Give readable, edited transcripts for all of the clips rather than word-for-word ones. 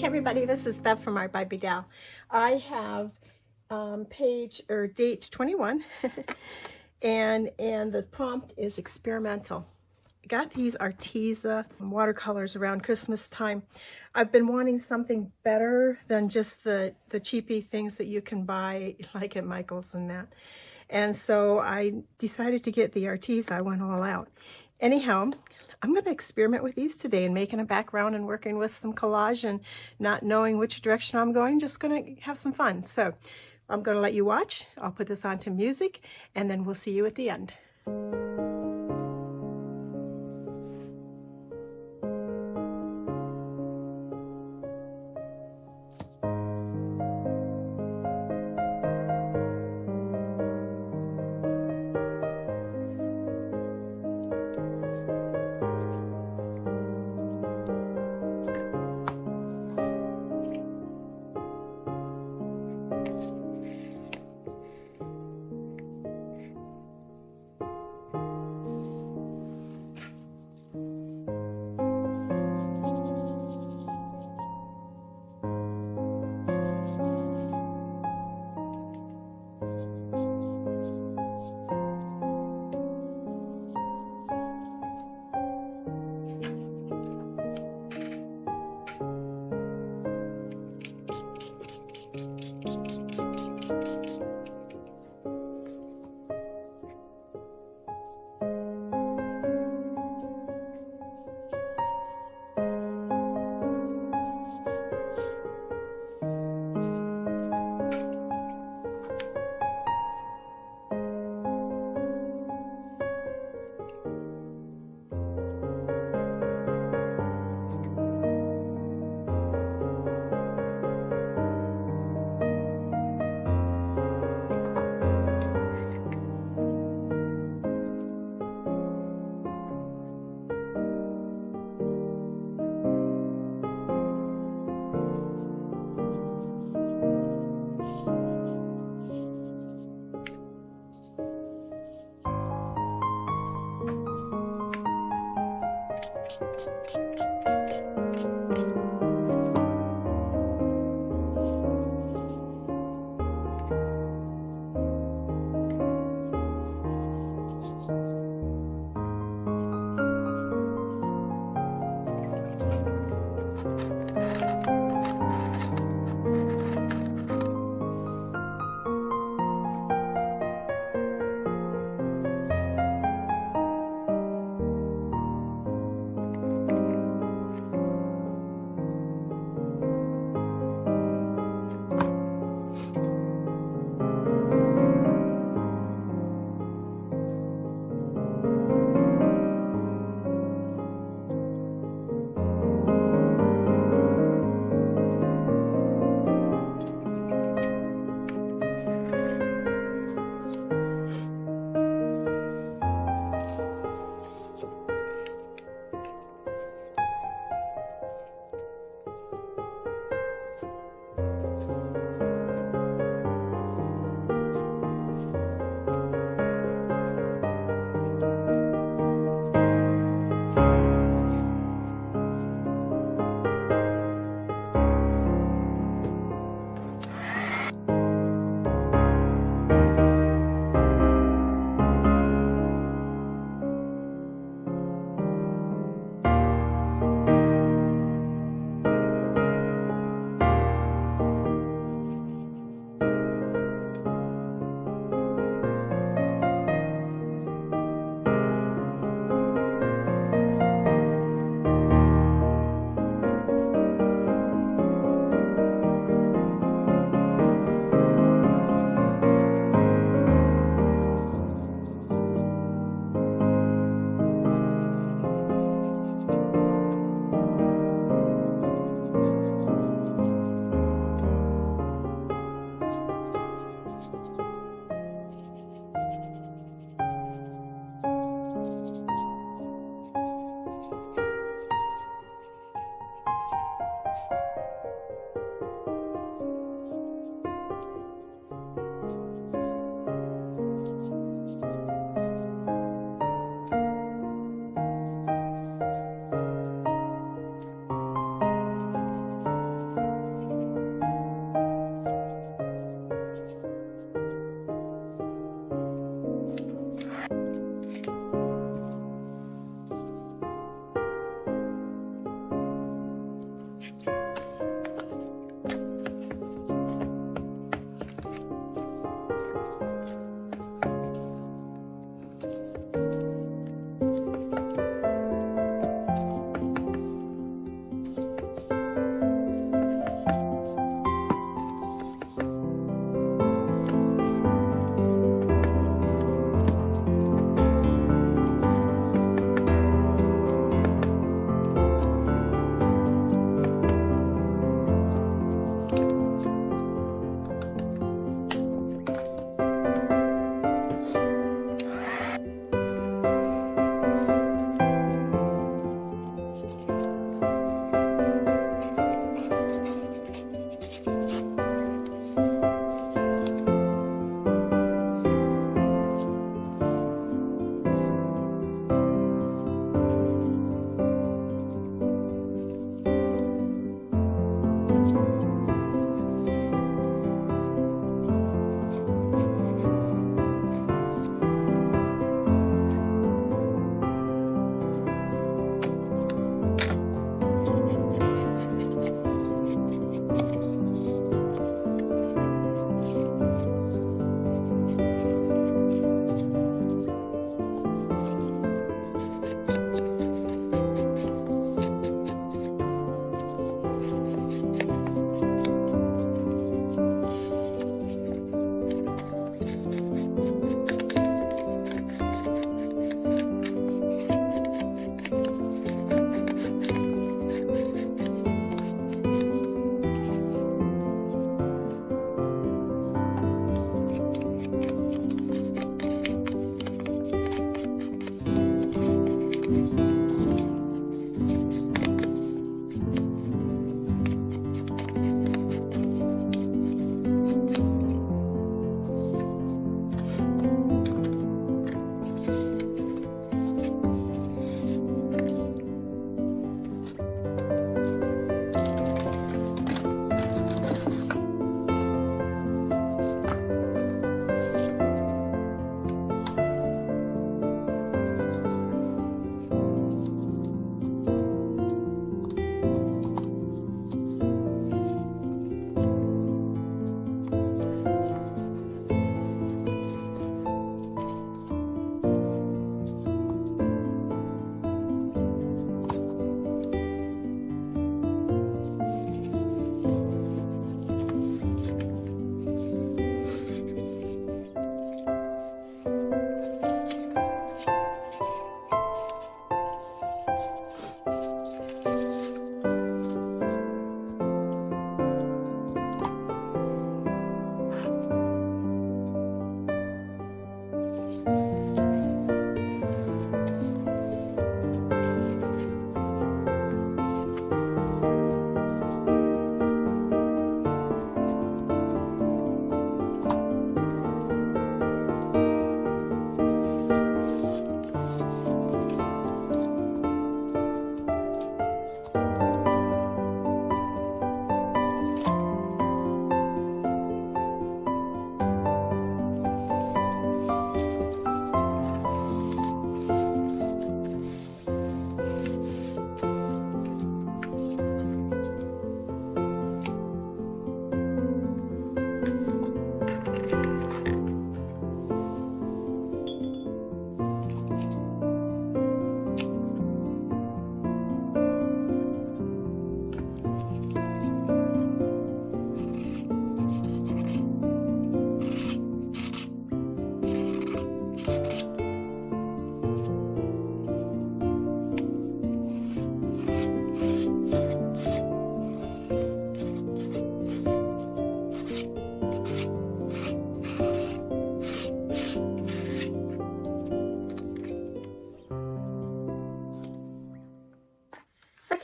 Hey everybody, this is Bev from Art by Bedell. I have page or date 21 and the prompt is experimental. I got these Arteza watercolors around Christmas time. I've been wanting something better than just the cheapy things that you can buy like at Michael's and that. And so I decided to get the Arteza. I went all out. Anyhow, I'm going to experiment with these today and making a background and working with some collage and not knowing which direction I'm going, just going to have some fun. So I'm going to let you watch. I'll put this onto music and then we'll see you at the end.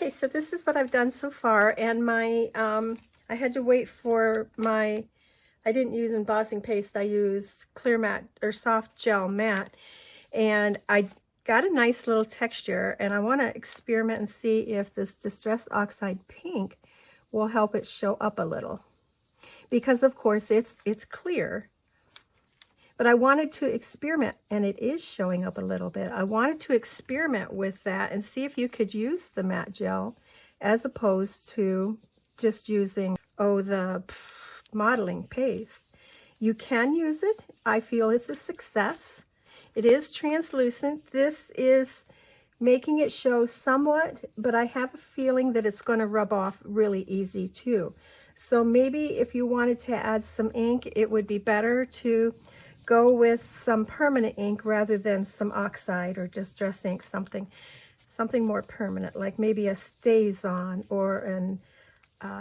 Okay, so this is what I've done so far, and my I had to wait for my, I didn't use embossing paste, I used clear matte or soft gel matte, and I got a nice little texture, and I want to experiment and see if this Distress Oxide Pink will help it show up a little, because of course it's clear, but I wanted to experiment, and it is showing up a little bit. I wanted to experiment with that and see if you could use the matte gel as opposed to just using, the modeling paste. You can use it. I feel it's a success. It is translucent. This is making it show somewhat, but I have a feeling that it's going to rub off really easy too. So maybe if you wanted to add some ink, it would be better to go with some permanent ink rather than some oxide or distress ink, something more permanent, like maybe a StazOn or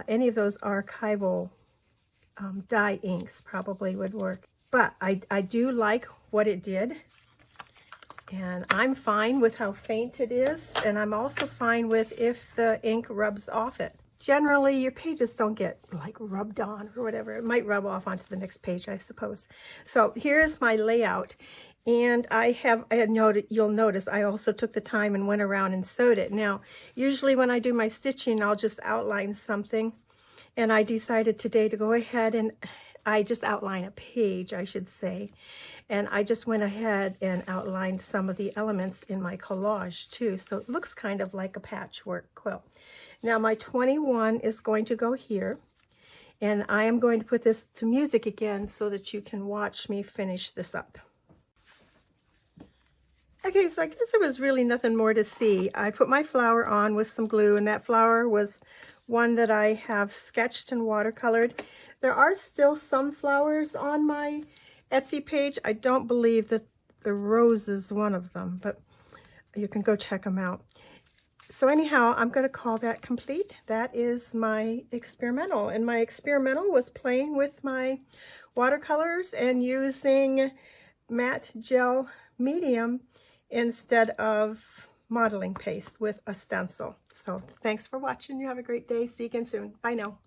any of those archival dye inks probably would work. But I do like what it did, and I'm fine with how faint it is, and I'm also fine with if the ink rubs off it. Generally, your pages don't get like rubbed on or whatever. It might rub off onto the next page, I suppose. So here's my layout, and you'll notice I also took the time and went around and sewed it. Now, usually when I do my stitching, I'll just outline something, and I decided today to go ahead and I just outline a page, I should say. And I just went ahead and outlined some of the elements in my collage too. So it looks kind of like a patchwork quilt. Now my 21 is going to go here. And I am going to put this to music again so that you can watch me finish this up. Okay, so I guess there was really nothing more to see. I put my flower on with some glue, and that flower was one that I have sketched and watercolored. There are still some flowers on my Etsy page. I don't believe that the rose is one of them, but you can go check them out. So anyhow, I'm going to call that complete. That is my experimental, and my experimental was playing with my watercolors and using matte gel medium instead of modeling paste with a stencil. So thanks for watching. You have a great day. See you again soon. Bye now.